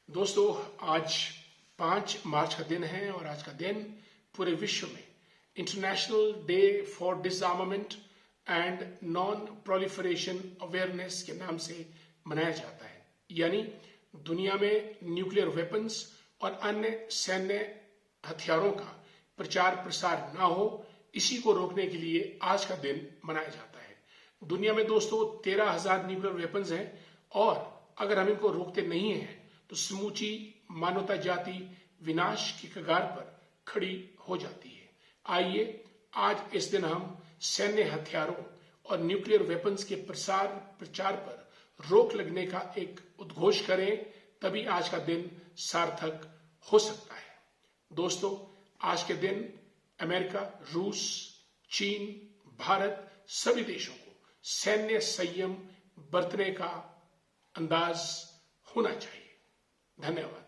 दोस्तों, आज 5 मार्च का दिन है और आज का दिन पूरे विश्व में international day for डिसआर्मामेंट and non proliferation awareness के नाम से मनाया जाता है। यानी दुनिया में न्यूक्लियर वेपन्स और अन्य सैन्य हथियारों का प्रचार प्रसार ना हो, इसी को रोकने के लिए आज का दिन मनाया जाता है। दुनिया में दोस्तों 13,000 न्यूक्लियर वेपन्स हैं और अगर हम इनको रोकते नहीं हैं तो समूची मानवता जाति विनाश की कगार पर खड़ी हो जाती है। आइए आज इस दिन हम सैन्य हथियारों और न्यूक्लियर वेपन्स के प्रचार पर रोक लगने का एक उद्घोष करें, तभी आज का दिन सार्थक हो सकता है। दोस्तों, आज के दिन अमेरिका, रूस, चीन, भारत सभी देशों को सैन्य संयम बरतने का अंदाज होना चाहिए। धन्यवाद।